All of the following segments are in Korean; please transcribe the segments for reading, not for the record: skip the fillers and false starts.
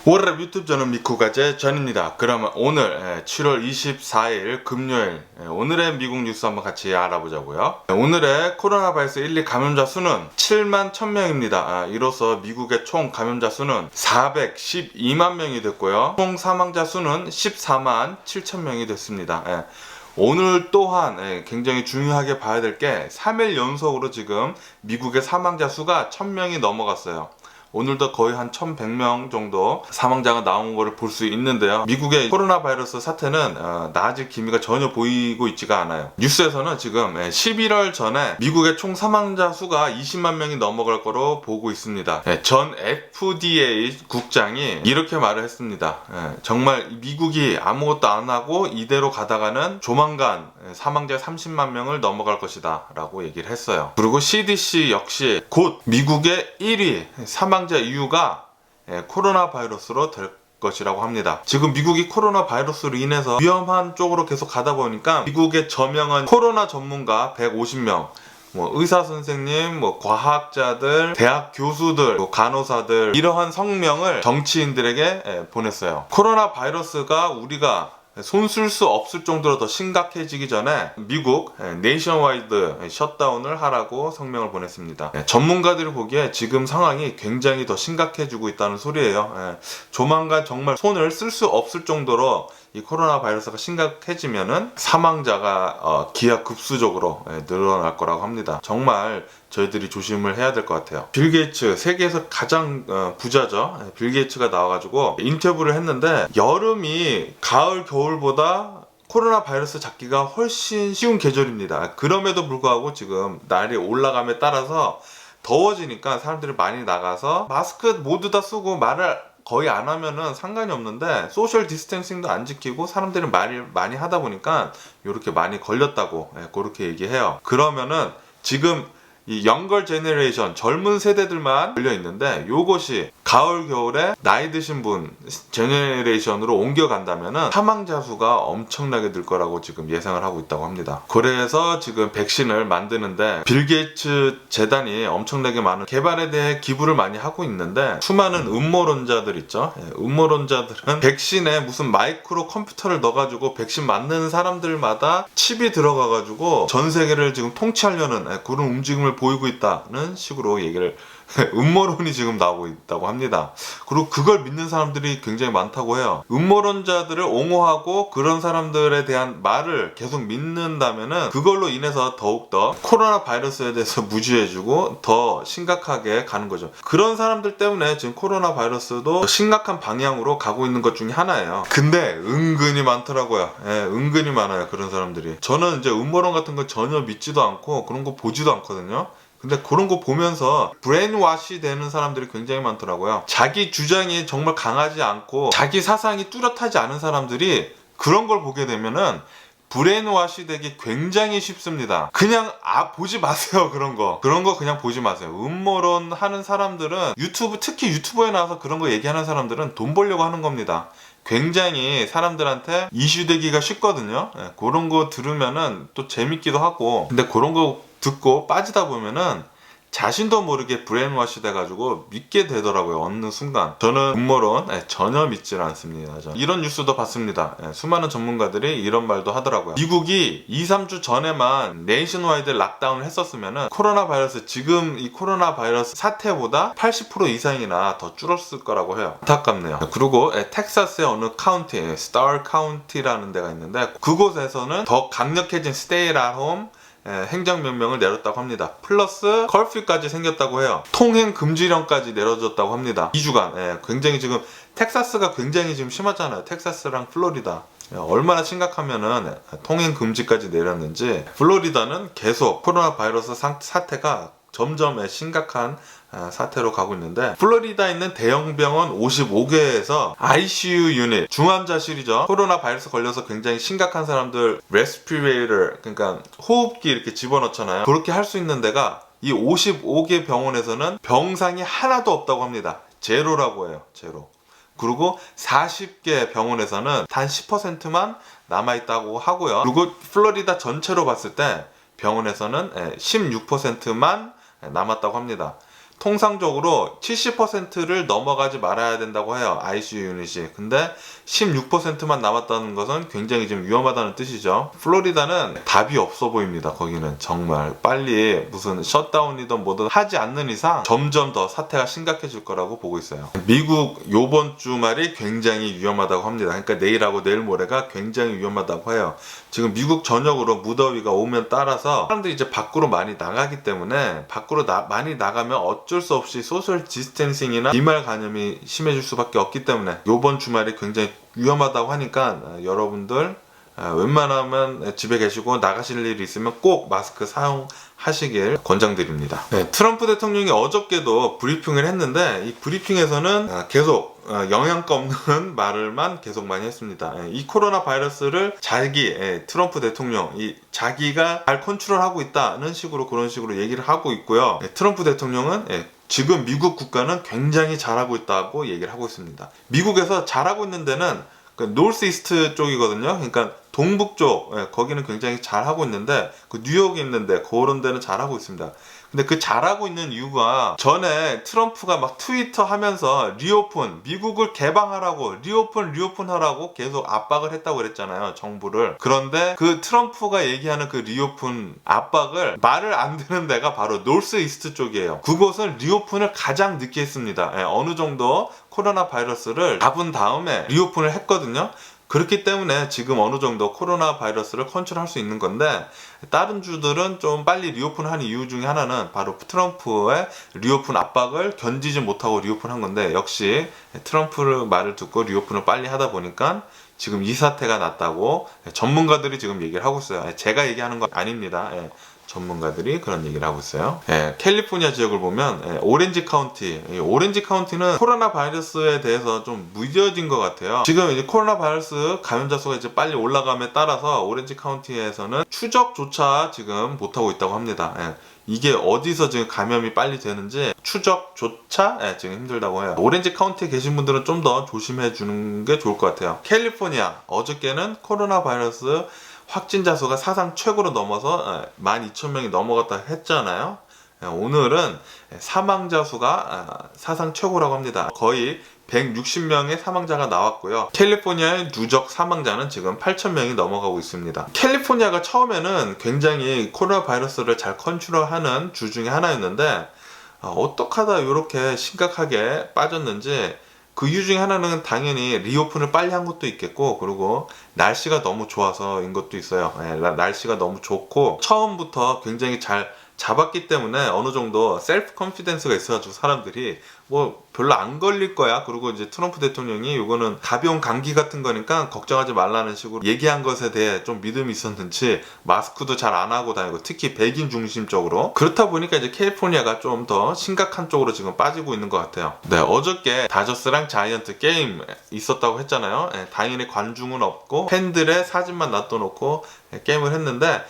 월요일 유튜브 저는 미쿠가제 전입니다. 그러면 오늘 7월 24일 금요일 오늘의 미국 뉴스 한번 같이 알아보자고요. 오늘의 코로나 바이러스 1, 2 감염자 수는 7만 1000명입니다. 이로써 미국의 총 감염자 수는 412만 명이 됐고요. 총 사망자 수는 14만 7000명이 됐습니다. 오늘 또한 굉장히 중요하게 봐야 될 게 3일 연속으로 지금 미국의 사망자 수가 1000명이 넘어갔어요. 오늘도 거의 한 1100명 정도 사망자가 나온 것을 볼 수 있는데요. 미국의 코로나 바이러스 사태는 나아질 기미가 전혀 보이고 있지가 않아요. 뉴스에서는 지금 11월 전에 미국의 총 사망자 수가 20만 명이 넘어갈 거로 보고 있습니다. 전 FDA 국장이 이렇게 말을 했습니다. 정말 미국이 아무것도 안 하고 이대로 가다가는 조만간 사망자 30만 명을 넘어갈 것이다 라고 얘기를 했어요. 그리고 CDC 역시 곧 미국의 1위 사망자 이유가 코로나 바이러스로 될 것이라고 합니다. 지금 미국이 코로나 바이러스로 인해서 위험한 쪽으로 계속 가다 보니까 미국의 저명한 코로나 전문가 150명 의사 선생님, 과학자들, 대학 교수들, 간호사들 이러한 성명을 정치인들에게 보냈어요. 코로나 바이러스가 우리가 손 쓸 수 없을 정도로 더 심각해지기 전에 미국 네이션와이드 셧다운을 하라고 성명을 보냈습니다. 전문가들이 보기에 지금 상황이 굉장히 더 심각해지고 있다는 소리예요. 조만간 정말 손을 쓸 수 없을 정도로 이 코로나 바이러스가 심각해지면은 사망자가 기하급수적으로 늘어날 거라고 합니다. 정말 저희들이 조심을 해야 될 것 같아요. 빌 게이츠, 세계에서 가장 부자죠. 빌 게이츠가 나와가지고 인터뷰를 했는데 여름이 가을, 겨울보다 코로나 바이러스 잡기가 훨씬 쉬운 계절입니다. 그럼에도 불구하고 지금 날이 올라감에 따라서 더워지니까 사람들이 많이 나가서 마스크 모두 다 쓰고 말을 거의 안 하면은 상관이 없는데 소셜 디스텐싱도 안 지키고 사람들이 말을 많이 하다 보니까 이렇게 많이 걸렸다고 그렇게 얘기해요. 그러면은 지금 이 영걸 제너레이션 젊은 세대들만 걸려 있는데 요것이 가을 겨울에 나이 드신 분 제너레이션으로 옮겨간다면은 사망자 수가 엄청나게 늘 거라고 지금 예상을 하고 있다고 합니다. 그래서 지금 백신을 만드는데 빌 게이츠 재단이 엄청나게 많은 개발에 대해 기부를 많이 하고 있는데 수많은 음모론자들 있죠. 음모론자들은 백신에 무슨 마이크로 컴퓨터를 넣어가지고 백신 맞는 사람들마다 칩이 들어가가지고 전 세계를 지금 통치하려는 그런 움직임을 보이고 있다는 식으로 얘기를 음모론이 지금 나오고 있다고 합니다. 그리고 그걸 믿는 사람들이 굉장히 많다고 해요. 음모론자들을 옹호하고 그런 사람들에 대한 말을 계속 믿는다면은 그걸로 인해서 더욱더 코로나 바이러스에 대해서 무지해지고 더 심각하게 가는 거죠. 그런 사람들 때문에 지금 코로나 바이러스도 심각한 방향으로 가고 있는 것 중에 하나예요. 근데 은근히 많더라고요. 은근히 많아요. 그런 사람들이. 저는 이제 음모론 같은 거 전혀 믿지도 않고 그런 거 보지도 않거든요. 근데 그런 거 보면서 브레인워시 되는 사람들이 굉장히 많더라고요. 자기 주장이 정말 강하지 않고 자기 사상이 뚜렷하지 않은 사람들이 그런 걸 보게 되면은 브레인워시 되기 굉장히 쉽습니다. 그냥 보지 마세요. 그런 거 그냥 보지 마세요. 음모론 하는 사람들은 특히 유튜브에 나와서 그런 거 얘기하는 사람들은 돈 벌려고 하는 겁니다. 굉장히 사람들한테 이슈되기가 쉽거든요. 그런 거 들으면은 또 재밌기도 하고 근데 그런 거 듣고 빠지다 보면은 자신도 모르게 브레인워시 돼가지고 믿게 되더라고요. 어느 순간. 저는 음모론 전혀 믿질 않습니다. 이런 뉴스도 봤습니다. 수많은 전문가들이 이런 말도 하더라고요. 미국이 2-3주 전에만 네이션와이드 락다운을 했었으면은 코로나 바이러스 지금 이 코로나 바이러스 사태보다 80% 이상이나 더 줄었을 거라고 해요. 안타깝네요. 그리고 텍사스의 어느 카운티, 스타 카운티라는 데가 있는데 그곳에서는 더 강력해진 스테이 앳 홈 행정명령을 내렸다고 합니다. 플러스 커퓨까지 생겼다고 해요. 통행 금지령까지 내려졌다고 합니다. 2주간. 굉장히 지금 텍사스가 굉장히 지금 심하잖아요. 텍사스랑 플로리다. 얼마나 심각하면은 통행 금지까지 내렸는지 플로리다는 계속 코로나 바이러스 사태가 점점 심각한 사태로 가고 있는데 플로리다에 있는 대형 병원 55개에서 ICU 유닛 중환자실이죠. 코로나 바이러스 걸려서 굉장히 심각한 사람들 레스피레이터 그러니까 호흡기 이렇게 집어넣잖아요. 그렇게 할 수 있는 데가 이 55개 병원에서는 병상이 하나도 없다고 합니다. 제로라고 해요. 제로. 그리고 40개 병원에서는 단 10%만 남아있다고 하고요. 그리고 플로리다 전체로 봤을 때 병원에서는 16%만 남았다고 합니다. 통상적으로 70%를 넘어가지 말아야 된다고 해요. ICU 유닛이. 근데 16%만 남았다는 것은 굉장히 좀 위험하다는 뜻이죠. 플로리다는 답이 없어 보입니다. 거기는 정말 빨리 무슨 셧다운이든 뭐든 하지 않는 이상 점점 더 사태가 심각해질 거라고 보고 있어요. 미국 요번 주말이 굉장히 위험하다고 합니다. 그러니까 내일하고 내일 모레가 굉장히 위험하다고 해요. 지금 미국 전역으로 무더위가 오면 따라서 사람들이 이제 밖으로 많이 나가기 때문에 밖으로 많이 나가면 어쩔 수 없이 소셜 디스텐싱이나 비말 감염이 심해질 수밖에 없기 때문에 요번 주말이 굉장히 위험하다고 하니까 여러분들 웬만하면 집에 계시고 나가실 일이 있으면 꼭 마스크 사용하시길 권장드립니다. 트럼프 대통령이 어저께도 브리핑을 했는데 이 브리핑에서는 계속 영양가 없는 말을만 계속 많이 했습니다. 이 코로나 바이러스를 트럼프 대통령 자기가 잘 컨트롤하고 있다는 식으로 그런 식으로 얘기를 하고 있고요. 트럼프 대통령은 지금 미국 국가는 굉장히 잘하고 있다고 얘기를 하고 있습니다. 미국에서 잘하고 있는 데는 노스 이스트 쪽이거든요. 그러니까 동북쪽, 거기는 굉장히 잘하고 있는데 그 뉴욕에 있는데 그런 데는 잘하고 있습니다. 근데 그 잘하고 있는 이유가 전에 트럼프가 막 트위터 하면서 리오픈, 미국을 개방하라고 리오픈 하라고 계속 압박을 했다고 그랬잖아요, 정부를. 그런데 그 트럼프가 얘기하는 그 리오픈 압박을 말을 안 듣는 데가 바로 노스 이스트 쪽이에요. 그곳은 리오픈을 가장 늦게 했습니다. 어느 정도 코로나 바이러스를 잡은 다음에 리오픈을 했거든요. 그렇기 때문에 지금 어느 정도 코로나 바이러스를 컨트롤할 수 있는 건데 다른 주들은 좀 빨리 리오픈한 이유 중에 하나는 바로 트럼프의 리오픈 압박을 견디지 못하고 리오픈한 건데 역시 트럼프 말을 듣고 리오픈을 빨리 하다 보니까 지금 이 사태가 났다고 전문가들이 지금 얘기를 하고 있어요. 제가 얘기하는 건 아닙니다. 전문가들이 그런 얘기를 하고 있어요. 캘리포니아 지역을 보면 오렌지 카운티는 코로나 바이러스에 대해서 좀 무뎌진 것 같아요. 지금 이제 코로나 바이러스 감염자 수가 이제 빨리 올라감에 따라서 오렌지 카운티에서는 추적조차 지금 못하고 있다고 합니다. 이게 어디서 지금 감염이 빨리 되는지 추적조차 지금 힘들다고 해요. 오렌지 카운티에 계신 분들은 좀 더 조심해 주는 게 좋을 것 같아요. 캘리포니아 어저께는 코로나 바이러스 확진자 수가 사상 최고로 넘어서 12,000명이 넘어갔다 했잖아요. 오늘은 사망자 수가 사상 최고라고 합니다. 거의 160명의 사망자가 나왔고요. 캘리포니아의 누적 사망자는 지금 8,000명이 넘어가고 있습니다. 캘리포니아가 처음에는 굉장히 코로나 바이러스를 잘 컨트롤하는 주 중에 하나였는데 어떻게 하다 이렇게 심각하게 빠졌는지 그 이유 중에 하나는 당연히 리오픈을 빨리 한 것도 있겠고 그리고 날씨가 너무 좋아서인 것도 있어요. 날씨가 너무 좋고 처음부터 굉장히 잘 잡았기 때문에 어느 정도 셀프 컨피던스가 있어가지고 사람들이 뭐 별로 안 걸릴 거야. 그리고 이제 트럼프 대통령이 이거는 가벼운 감기 같은 거니까 걱정하지 말라는 식으로 얘기한 것에 대해 좀 믿음이 있었는지 마스크도 잘 안 하고 다니고 특히 백인 중심적으로 그렇다 보니까 이제 캘리포니아가 좀 더 심각한 쪽으로 지금 빠지고 있는 것 같아요. 어저께 다저스랑 자이언트 게임 있었다고 했잖아요. 당연히 관중은 없고 팬들의 사진만 놔둬놓고 게임을 했는데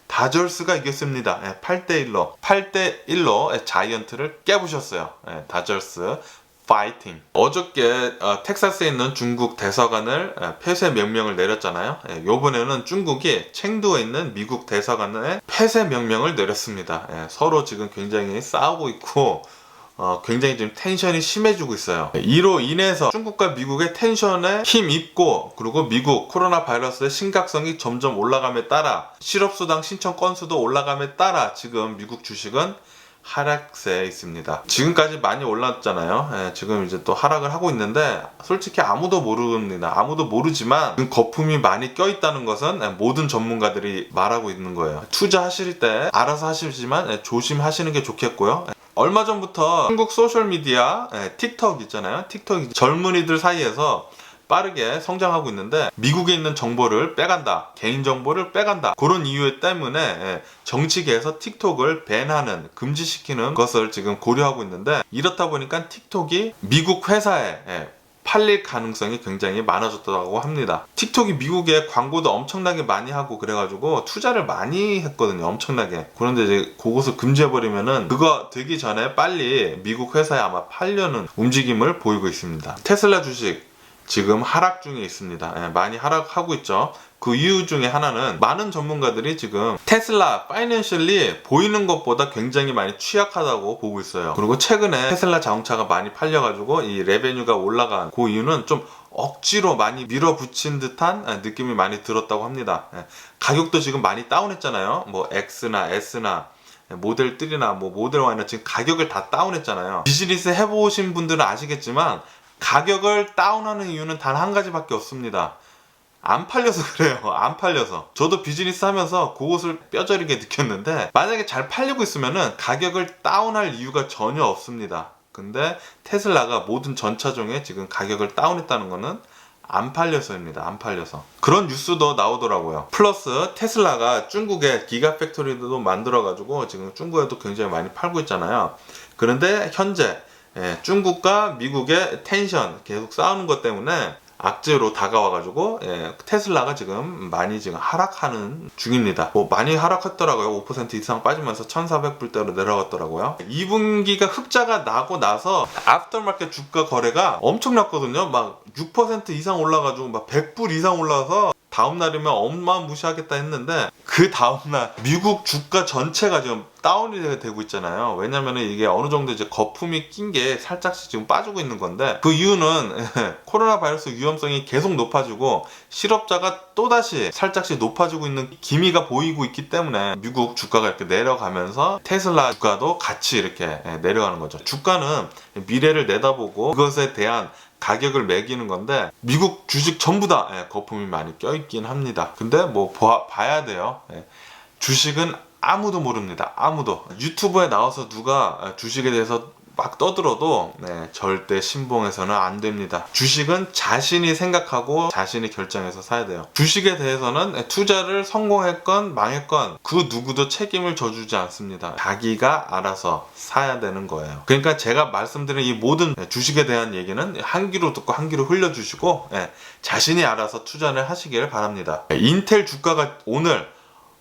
다저스가 이겼습니다. 8대1로 자이언트를 깨부셨어요. 다저스 파이팅. 어저께 텍사스에 있는 중국 대사관을 폐쇄 명령을 내렸잖아요. 요번에는 중국이 챙두에 있는 미국 대사관에 폐쇄 명령을 내렸습니다. 서로 지금 굉장히 싸우고 있고 굉장히 지금 텐션이 심해지고 있어요. 이로 인해서 중국과 미국의 텐션에 힘입고 그리고 미국 코로나 바이러스의 심각성이 점점 올라감에 따라 실업수당 신청 건수도 올라감에 따라 지금 미국 주식은 하락세에 있습니다. 지금까지 많이 올랐잖아요. 지금 이제 또 하락을 하고 있는데 솔직히 아무도 모릅니다. 아무도 모르지만 거품이 많이 껴있다는 것은 모든 전문가들이 말하고 있는 거예요. 투자하실 때 알아서 하시지만 조심하시는 게 좋겠고요. 얼마 전부터 한국 소셜미디어 틱톡 있잖아요. 틱톡이 젊은이들 사이에서 빠르게 성장하고 있는데 미국에 있는 정보를 빼간다, 개인정보를 빼간다 그런 이유 때문에 정치계에서 틱톡을 밴하는, 금지시키는 것을 지금 고려하고 있는데 이렇다 보니까 틱톡이 미국 회사에 팔릴 가능성이 굉장히 많아졌다고 합니다. 틱톡이 미국에 광고도 엄청나게 많이 하고 그래가지고 투자를 많이 했거든요. 엄청나게. 그런데 이제 그것을 금지해버리면은 그거 되기 전에 빨리 미국 회사에 아마 팔려는 움직임을 보이고 있습니다. 테슬라 주식 지금 하락 중에 있습니다. 많이 하락하고 있죠. 그 이유 중에 하나는 많은 전문가들이 지금 테슬라 파이낸셜리 보이는 것보다 굉장히 많이 취약하다고 보고 있어요. 그리고 최근에 테슬라 자동차가 많이 팔려가지고 이 레베뉴가 올라간 그 이유는 좀 억지로 많이 밀어붙인 듯한 느낌이 많이 들었다고 합니다. 가격도 지금 많이 다운했잖아요. 뭐 X나 S나 모델 3나 뭐 모델 Y나 지금 가격을 다 다운했잖아요. 비즈니스 해보신 분들은 아시겠지만 가격을 다운하는 이유는 단 한 가지밖에 없습니다. 안 팔려서 그래요. 안 팔려서. 저도 비즈니스 하면서 그것을 뼈저리게 느꼈는데, 만약에 잘 팔리고 있으면은 가격을 다운할 이유가 전혀 없습니다. 근데 테슬라가 모든 전차종에 지금 가격을 다운했다는 거는 안 팔려서입니다. 안 팔려서. 그런 뉴스도 나오더라고요. 플러스 테슬라가 중국에 기가팩토리도 만들어가지고 지금 중국에도 굉장히 많이 팔고 있잖아요. 그런데 현재 중국과 미국의 텐션 계속 싸우는 것 때문에 악재로 다가와가지고 테슬라가 지금 많이 지금 하락하는 중입니다. 뭐 많이 하락했더라고요. 5% 이상 빠지면서 1,400불대로 내려갔더라고요. 2분기가 흑자가 나고 나서 애프터마켓 주가 거래가 엄청났거든요. 막 6% 이상 올라가지고 막 100불 이상 올라서 다음날이면 어마무시하겠다 했는데, 그 다음날 미국 주가 전체가 지금 다운이 되고 있잖아요. 왜냐면은 이게 어느 정도 이제 거품이 낀 게 살짝씩 지금 빠지고 있는 건데, 그 이유는 코로나 바이러스 위험성이 계속 높아지고 실업자가 또다시 살짝씩 높아지고 있는 기미가 보이고 있기 때문에 미국 주가가 이렇게 내려가면서 테슬라 주가도 같이 이렇게 내려가는 거죠. 주가는 미래를 내다보고 그것에 대한 가격을 매기는 건데, 미국 주식 전부 다 거품이 많이 껴있긴 합니다. 근데 뭐 봐야 돼요. 주식은 아무도 모릅니다. 아무도. 유튜브에 나와서 누가 주식에 대해서 막 떠들어도 절대 신봉해서는 안 됩니다. 주식은 자신이 생각하고 자신이 결정해서 사야 돼요. 주식에 대해서는 투자를 성공했건 망했건 그 누구도 책임을 져주지 않습니다. 자기가 알아서 사야 되는 거예요. 그러니까 제가 말씀드린 이 모든 주식에 대한 얘기는 한 귀로 듣고 한 귀로 흘려주시고 자신이 알아서 투자를 하시길 바랍니다. 인텔 주가가 오늘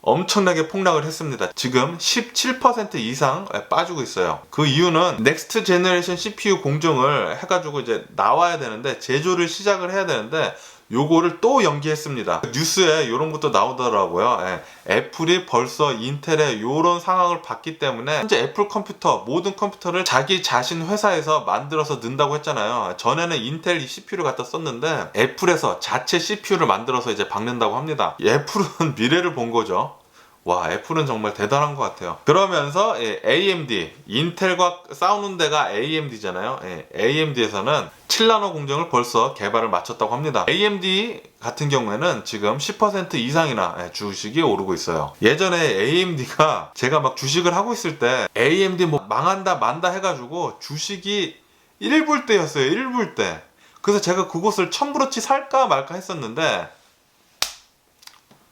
엄청나게 폭락을 했습니다. 지금 17% 이상 빠지고 있어요. 그 이유는 넥스트 제너레이션 CPU 공정을 해가지고 이제 나와야 되는데, 제조를 시작을 해야 되는데 요거를 또 연기했습니다. 뉴스에 이런 것도 나오더라고요. 애플이 벌써 인텔의 요런 상황을 봤기 때문에 현재 애플 컴퓨터, 모든 컴퓨터를 자기 자신 회사에서 만들어서 넣는다고 했잖아요. 전에는 인텔 CPU를 갖다 썼는데 애플에서 자체 CPU를 만들어서 이제 박는다고 합니다. 애플은 미래를 본 거죠. 와, 애플은 정말 대단한 것 같아요. 그러면서 AMD, 인텔과 싸우는 데가 AMD잖아요. AMD에서는 7나노 공정을 벌써 개발을 마쳤다고 합니다. AMD 같은 경우에는 지금 10% 이상이나 주식이 오르고 있어요. 예전에 AMD가 제가 막 주식을 하고 있을 때 AMD 뭐 망한다 만다 해가지고 주식이 1불대였어요. 1불대. 그래서 제가 그곳을 천불어치 살까 말까 했었는데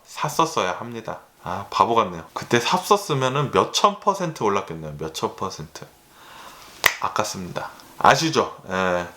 샀었어야 합니다. 아, 바보 같네요. 그때 샀었으면은 몇천 퍼센트 올랐겠네요. 몇천 퍼센트. 아깝습니다. 아시죠?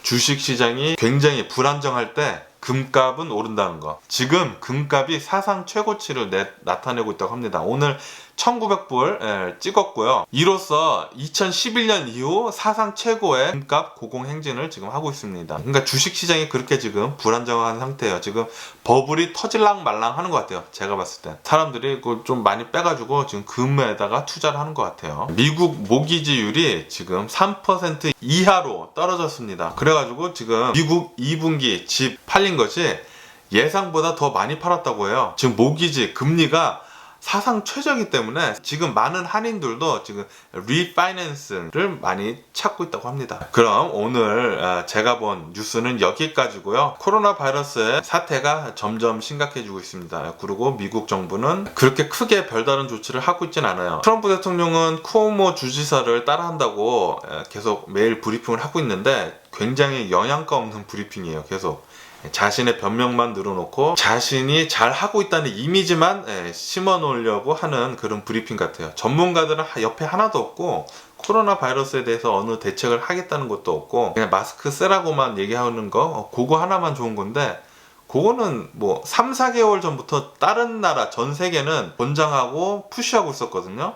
주식 시장이 굉장히 불안정할 때 금값은 오른다는 거. 지금 금값이 사상 최고치를 나타내고 있다고 합니다. 오늘 1900불 찍었고요. 이로써 2011년 이후 사상 최고의 금값 고공행진을 지금 하고 있습니다. 그러니까 주식시장이 그렇게 지금 불안정한 상태예요. 지금 버블이 터질랑 말랑 하는 것 같아요. 제가 봤을 때 사람들이 그걸 좀 많이 빼가지고 지금 금에다가 투자를 하는 것 같아요. 미국 모기지율이 지금 3% 이하로 떨어졌습니다. 그래가지고 지금 미국 2분기 집 팔린 것이 예상보다 더 많이 팔았다고 해요. 지금 모기지 금리가 사상 최저이기 때문에 지금 많은 한인들도 지금 리파이낸스를 많이 찾고 있다고 합니다. 그럼 오늘 제가 본 뉴스는 여기까지고요. 코로나 바이러스의 사태가 점점 심각해지고 있습니다. 그리고 미국 정부는 그렇게 크게 별다른 조치를 하고 있진 않아요. 트럼프 대통령은 쿠오모 주지사를 따라한다고 계속 매일 브리핑을 하고 있는데 굉장히 영양가 없는 브리핑이에요. 계속 자신의 변명만 늘어놓고 자신이 잘 하고 있다는 이미지만 심어 놓으려고 하는 그런 브리핑 같아요. 전문가들은 옆에 하나도 없고 코로나 바이러스에 대해서 어느 대책을 하겠다는 것도 없고 그냥 마스크 쓰라고만 얘기하는 거, 그거 하나만 좋은 건데, 그거는 뭐 3, 4개월 전부터 다른 나라 전 세계는 권장하고 푸시하고 있었거든요.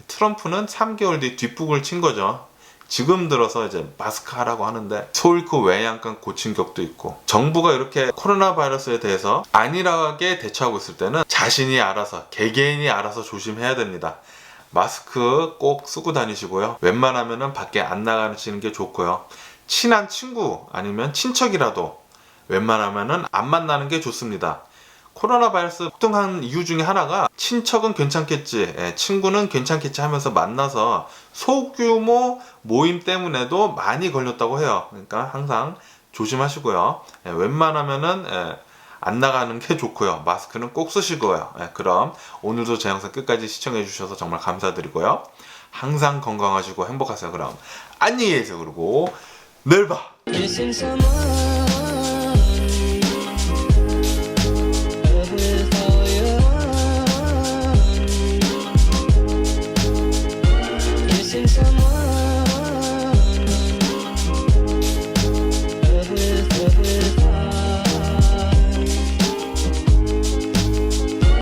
트럼프는 3개월 뒤에 뒷북을 친 거죠. 지금 들어서 이제 마스크 하라고 하는데 소 잃고 외양간 고친 격도 있고, 정부가 이렇게 코로나 바이러스에 대해서 안일하게 대처하고 있을 때는 자신이 알아서, 개개인이 알아서 조심해야 됩니다. 마스크 꼭 쓰고 다니시고요. 웬만하면은 밖에 안 나가시는 게 좋고요. 친한 친구 아니면 친척이라도 웬만하면은 안 만나는 게 좋습니다. 코로나 바이러스 폭등한 이유 중에 하나가 친척은 괜찮겠지, 친구는 괜찮겠지 하면서 만나서 소규모 모임 때문에도 많이 걸렸다고 해요. 그러니까 항상 조심하시고요. 웬만하면은 안 나가는 게 좋고요. 마스크는 꼭 쓰시고요. 그럼 오늘도 제 영상 끝까지 시청해 주셔서 정말 감사드리고요. 항상 건강하시고 행복하세요. 그럼 안녕히 계세요. 그리고 내일 봐.